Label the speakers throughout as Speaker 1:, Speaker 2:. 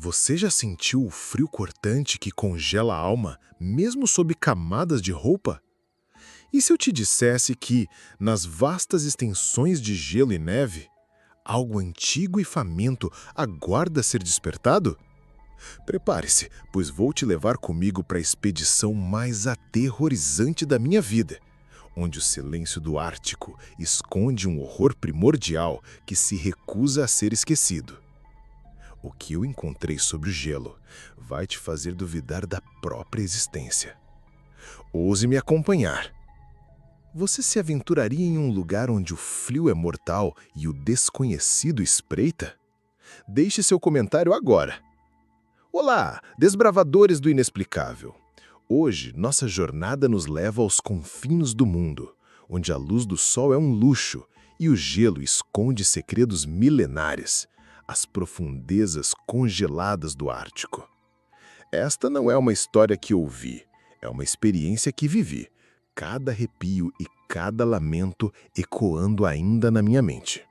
Speaker 1: Você já sentiu o frio cortante que congela a alma, mesmo sob camadas de roupa? E se eu te dissesse que, nas vastas extensões de gelo e neve, algo antigo e faminto aguarda ser despertado? Prepare-se, pois vou te levar comigo para a expedição mais aterrorizante da minha vida, onde o silêncio do Ártico esconde um horror primordial que se recusa a ser esquecido. O que eu encontrei sobre o gelo vai te fazer duvidar da própria existência. Ouse me acompanhar. Você se aventuraria em um lugar onde o frio é mortal e o desconhecido espreita? Deixe seu comentário agora. Olá, desbravadores do inexplicável. Hoje, nossa jornada nos leva aos confins do mundo, onde a luz do sol é um luxo e o gelo esconde segredos milenares, as profundezas congeladas do Ártico. Esta não é uma história que ouvi, é uma experiência que vivi, cada arrepio e cada lamento ecoando ainda na minha mente.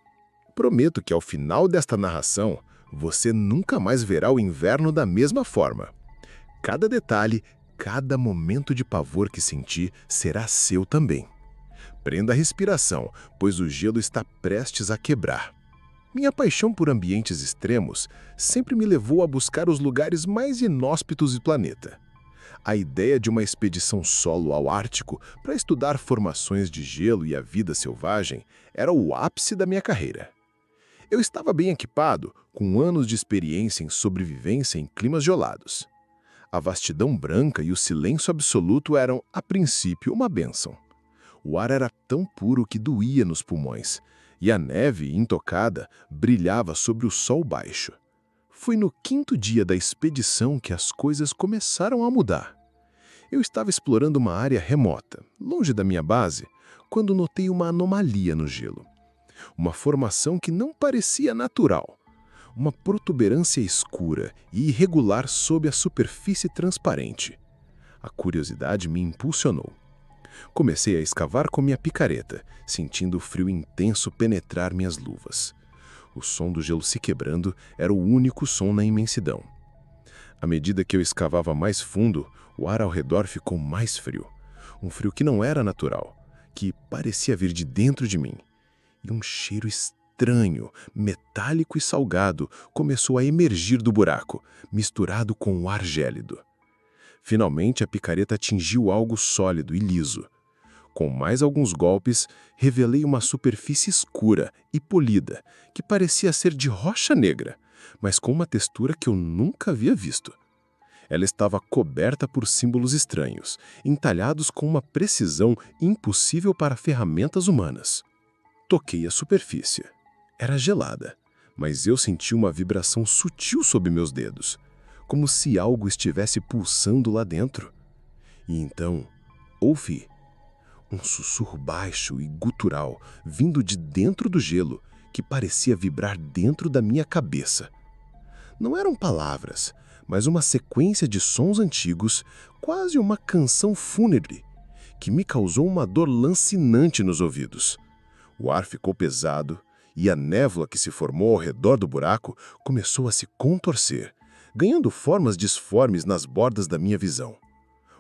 Speaker 1: Prometo que ao final desta narração, você nunca mais verá o inverno da mesma forma. Cada detalhe, cada momento de pavor que senti será seu também. Prenda a respiração, pois o gelo está prestes a quebrar. Minha paixão por ambientes extremos sempre me levou a buscar os lugares mais inóspitos do planeta. A ideia de uma expedição solo ao Ártico para estudar formações de gelo e a vida selvagem era o ápice da minha carreira. Eu estava bem equipado, com anos de experiência em sobrevivência em climas gelados. A vastidão branca e o silêncio absoluto eram, a princípio, uma bênção. O ar era tão puro que doía nos pulmões, e a neve, intocada, brilhava sobre o sol baixo. Foi no 5º dia da expedição que as coisas começaram a mudar. Eu estava explorando uma área remota, longe da minha base, quando notei uma anomalia no gelo. Uma formação que não parecia natural. Uma protuberância escura e irregular sob a superfície transparente. A curiosidade me impulsionou. Comecei a escavar com minha picareta, sentindo o frio intenso penetrar minhas luvas. O som do gelo se quebrando era o único som na imensidão. À medida que eu escavava mais fundo, o ar ao redor ficou mais frio. Um frio que não era natural, que parecia vir de dentro de mim. E um cheiro estranho, metálico e salgado, começou a emergir do buraco, misturado com o ar gélido. Finalmente, a picareta atingiu algo sólido e liso. Com mais alguns golpes, revelei uma superfície escura e polida, que parecia ser de rocha negra, mas com uma textura que eu nunca havia visto. Ela estava coberta por símbolos estranhos, entalhados com uma precisão impossível para ferramentas humanas. Toquei a superfície. Era gelada, mas eu senti uma vibração sutil sob meus dedos, como se algo estivesse pulsando lá dentro. E então, ouvi um sussurro baixo e gutural vindo de dentro do gelo que parecia vibrar dentro da minha cabeça. Não eram palavras, mas uma sequência de sons antigos, quase uma canção fúnebre, que me causou uma dor lancinante nos ouvidos. O ar ficou pesado e a névoa que se formou ao redor do buraco começou a se contorcer, ganhando formas disformes nas bordas da minha visão.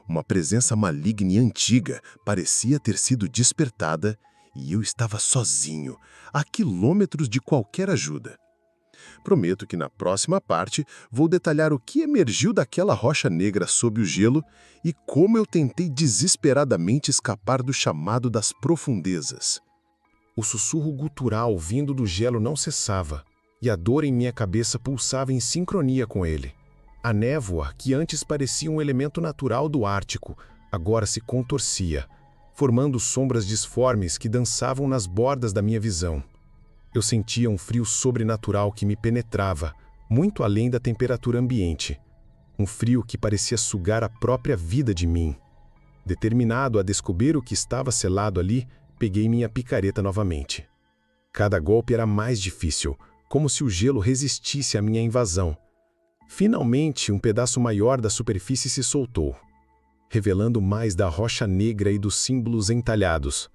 Speaker 1: Uma presença maligna e antiga parecia ter sido despertada e eu estava sozinho, a quilômetros de qualquer ajuda. Prometo que na próxima parte vou detalhar o que emergiu daquela rocha negra sob o gelo e como eu tentei desesperadamente escapar do chamado das profundezas. O sussurro gutural vindo do gelo não cessava, e a dor em minha cabeça pulsava em sincronia com ele. A névoa, que antes parecia um elemento natural do Ártico, agora se contorcia, formando sombras disformes que dançavam nas bordas da minha visão. Eu sentia um frio sobrenatural que me penetrava, muito além da temperatura ambiente. Um frio que parecia sugar a própria vida de mim. Determinado a descobrir o que estava selado ali, peguei minha picareta novamente. Cada golpe era mais difícil, como se o gelo resistisse à minha invasão. Finalmente, um pedaço maior da superfície se soltou, revelando mais da rocha negra e dos símbolos entalhados.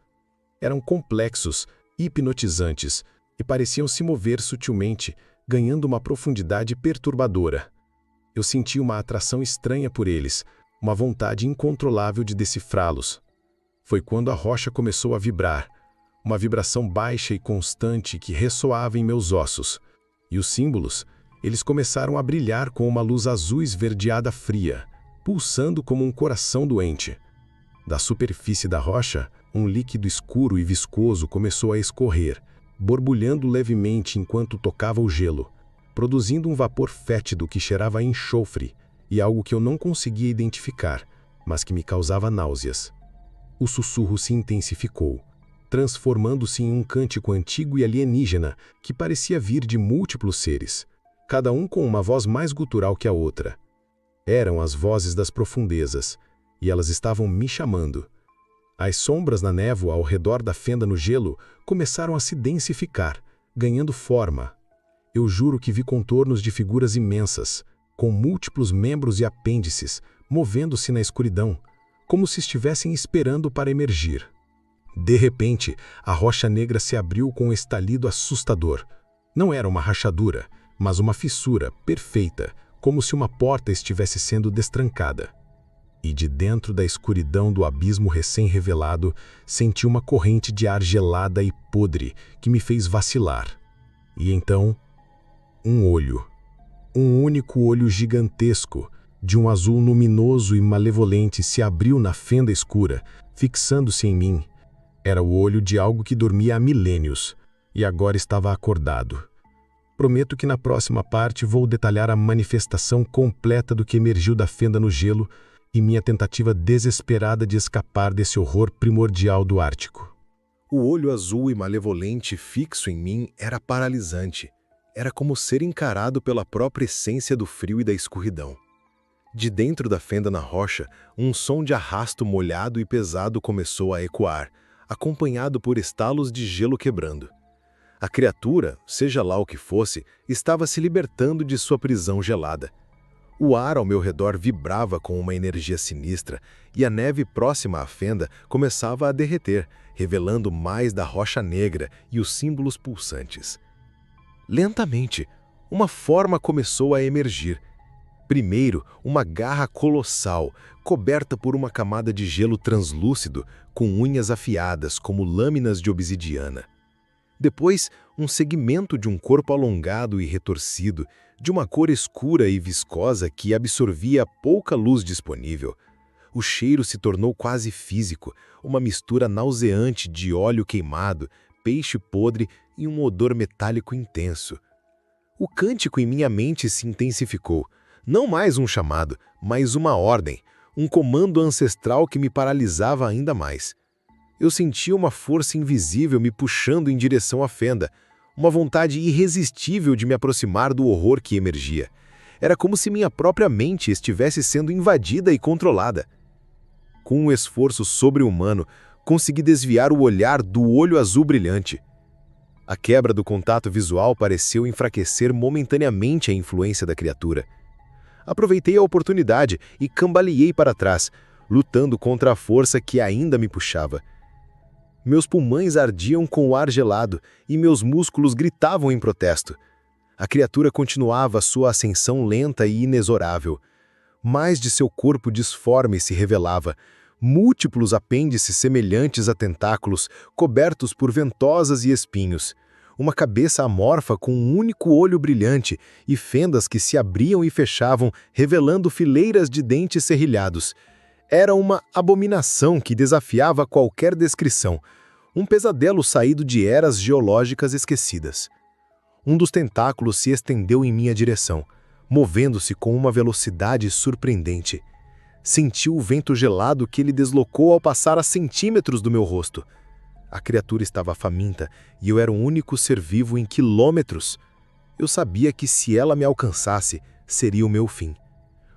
Speaker 1: Eram complexos, hipnotizantes, e pareciam se mover sutilmente, ganhando uma profundidade perturbadora.
Speaker 2: Eu senti uma atração estranha por eles, uma vontade incontrolável de decifrá-los. Foi quando a rocha começou a vibrar, uma vibração baixa e constante que ressoava em meus ossos. E os símbolos, eles começaram a brilhar com uma luz azul esverdeada fria, pulsando como um coração doente. Da superfície da rocha, um líquido escuro e viscoso começou a escorrer, borbulhando levemente enquanto tocava o gelo, produzindo um vapor fétido que cheirava a enxofre e algo que eu não conseguia identificar, mas que me causava náuseas. O sussurro se intensificou, transformando-se em um cântico antigo e alienígena que parecia vir de múltiplos seres, cada um com uma voz mais gutural que a outra. Eram as vozes das profundezas, e elas estavam me chamando. As sombras na névoa ao redor da fenda no gelo começaram a se densificar, ganhando forma. Eu juro que vi contornos de figuras imensas, com múltiplos membros e apêndices, movendo-se na escuridão, como se estivessem esperando para emergir. De repente, a rocha negra se abriu com um estalido assustador. Não era uma rachadura, mas uma fissura perfeita, como se uma porta estivesse sendo destrancada. E de dentro da escuridão do abismo recém-revelado, senti uma corrente de ar gelada e podre que me fez vacilar. E então, um olho. Um único olho gigantesco, de um azul luminoso e malevolente, se abriu na fenda escura, fixando-se em mim. Era o olho de algo que dormia há milênios, e agora estava acordado. Prometo que na próxima parte vou detalhar a manifestação completa do que emergiu da fenda no gelo e minha tentativa desesperada de escapar desse horror primordial do Ártico.
Speaker 1: O olho azul e malevolente fixo em mim era paralisante. Era como ser encarado pela própria essência do frio e da escuridão. De dentro da fenda na rocha, um som de arrasto molhado e pesado começou a ecoar, acompanhado por estalos de gelo quebrando. A criatura, seja lá o que fosse, estava se libertando de sua prisão gelada. O ar ao meu redor vibrava com uma energia sinistra e a neve próxima à fenda começava a derreter, revelando mais da rocha negra e os símbolos pulsantes. Lentamente, uma forma começou a emergir. Primeiro, uma garra colossal, coberta por uma camada de gelo translúcido, com unhas afiadas como lâminas de obsidiana. Depois, um segmento de um corpo alongado e retorcido, de uma cor escura e viscosa que absorvia a pouca luz disponível. O cheiro se tornou quase físico, uma mistura nauseante de óleo queimado, peixe podre e um odor metálico intenso. O cântico em minha mente se intensificou. Não mais um chamado, mas uma ordem, um comando ancestral que me paralisava ainda mais. Eu sentia uma força invisível me puxando em direção à fenda, uma vontade irresistível de me aproximar do horror que emergia. Era como se minha própria mente estivesse sendo invadida e controlada. Com um esforço sobre-humano, consegui desviar o olhar do olho azul brilhante. A quebra do contato visual pareceu enfraquecer momentaneamente a influência da criatura. Aproveitei a oportunidade e cambaleei para trás, lutando contra a força que ainda me puxava. Meus pulmões ardiam com o ar gelado e meus músculos gritavam em protesto. A criatura continuava sua ascensão lenta e inexorável. Mais de seu corpo disforme se revelava, múltiplos apêndices semelhantes a tentáculos, cobertos por ventosas e espinhos. Uma cabeça amorfa com um único olho brilhante e fendas que se abriam e fechavam, revelando fileiras de dentes serrilhados. Era uma abominação que desafiava qualquer descrição, um pesadelo saído de eras geológicas esquecidas. Um dos tentáculos se estendeu em minha direção, movendo-se com uma velocidade surpreendente. Senti o vento gelado que ele deslocou ao passar a centímetros do meu rosto. A criatura estava faminta e eu era o único ser vivo em quilômetros. Eu sabia que se ela me alcançasse, seria o meu fim.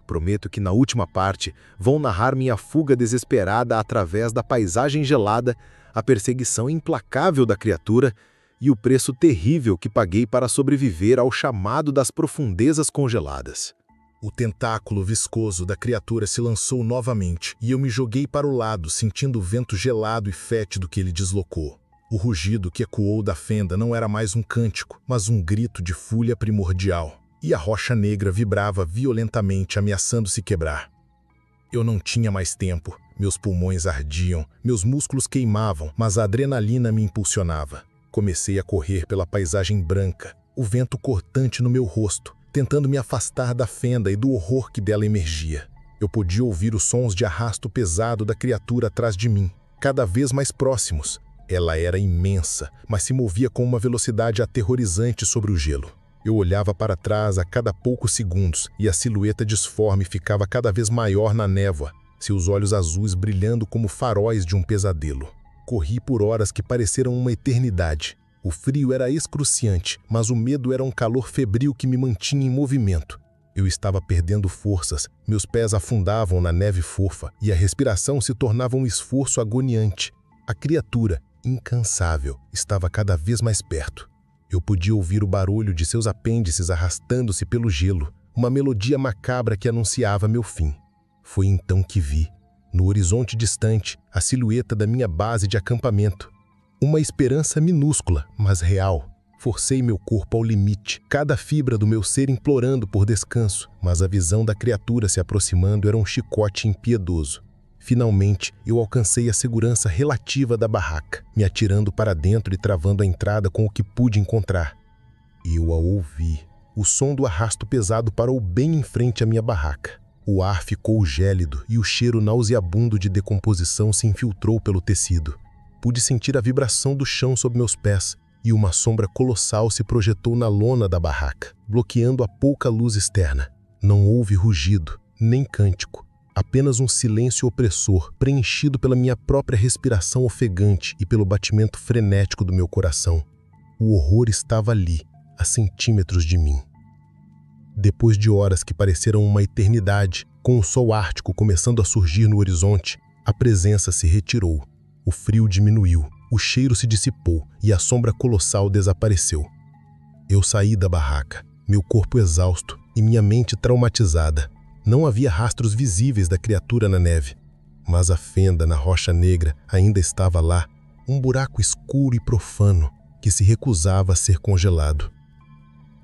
Speaker 1: Prometo que na última parte vão narrar minha fuga desesperada através da paisagem gelada, a perseguição implacável da criatura e o preço terrível que paguei para sobreviver ao chamado das profundezas congeladas.
Speaker 3: O tentáculo viscoso da criatura se lançou novamente e eu me joguei para o lado, sentindo o vento gelado e fétido que ele deslocou. O rugido que ecoou da fenda não era mais um cântico, mas um grito de fúria primordial. e a rocha negra vibrava violentamente, ameaçando se quebrar. Eu não tinha mais tempo. Meus pulmões ardiam, meus músculos queimavam, mas a adrenalina me impulsionava. Comecei a correr pela paisagem branca, o vento cortante no meu rosto, tentando me afastar da fenda e do horror que dela emergia. Eu podia ouvir os sons de arrasto pesado da criatura atrás de mim, cada vez mais próximos. Ela era imensa, mas se movia com uma velocidade aterrorizante sobre o gelo. Eu olhava para trás a cada poucos segundos e a silhueta disforme ficava cada vez maior na névoa, seus olhos azuis brilhando como faróis de um pesadelo. Corri por horas que pareceram uma eternidade. O frio era excruciante, mas o medo era um calor febril que me mantinha em movimento. Eu estava perdendo forças, meus pés afundavam na neve fofa e a respiração se tornava um esforço agoniante. A criatura, incansável, estava cada vez mais perto. Eu podia ouvir o barulho de seus apêndices arrastando-se pelo gelo, uma melodia macabra que anunciava meu fim. Foi então que vi, no horizonte distante, a silhueta da minha base de acampamento. Uma esperança minúscula, mas real. Forcei meu corpo ao limite, cada fibra do meu ser implorando por descanso, mas a visão da criatura se aproximando era um chicote impiedoso. Finalmente, eu alcancei a segurança relativa da barraca, me atirando para dentro e travando a entrada com o que pude encontrar. Eu a ouvi. O som do arrasto pesado parou bem em frente à minha barraca. O ar ficou gélido e o cheiro nauseabundo de decomposição se infiltrou pelo tecido. Pude sentir a vibração do chão sob meus pés e uma sombra colossal se projetou na lona da barraca, bloqueando a pouca luz externa. Não houve rugido, nem cântico. Apenas um silêncio opressor, preenchido pela minha própria respiração ofegante e pelo batimento frenético do meu coração. O horror estava ali, a centímetros de mim. Depois de horas que pareceram uma eternidade, com o sol ártico começando a surgir no horizonte, a presença se retirou. O frio diminuiu, o cheiro se dissipou e a sombra colossal desapareceu. Eu saí da barraca, meu corpo exausto e minha mente traumatizada. Não havia rastros visíveis da criatura na neve, mas a fenda na rocha negra ainda estava lá, um buraco escuro e profano que se recusava a ser congelado.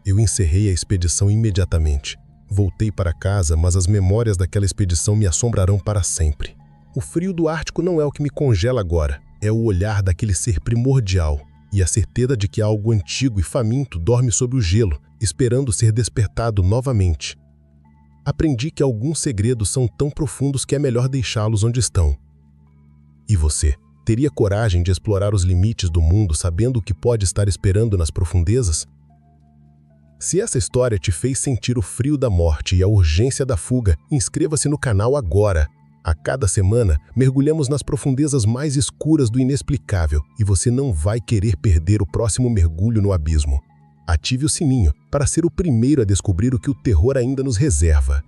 Speaker 3: Eu encerrei a expedição imediatamente. Voltei para casa, mas as memórias daquela expedição me assombrarão para sempre. O frio do Ártico não é o que me congela agora, é o olhar daquele ser primordial e a certeza de que algo antigo e faminto dorme sob o gelo, esperando ser despertado novamente. Aprendi que alguns segredos são tão profundos que é melhor deixá-los onde estão. E você, teria coragem de explorar os limites do mundo sabendo o que pode estar esperando nas profundezas? Se essa história te fez sentir o frio da morte e a urgência da fuga, inscreva-se no canal agora. A cada semana, mergulhamos nas profundezas mais escuras do inexplicável e você não vai querer perder o próximo mergulho no abismo. Ative o sininho para ser o primeiro a descobrir o que o terror ainda nos reserva.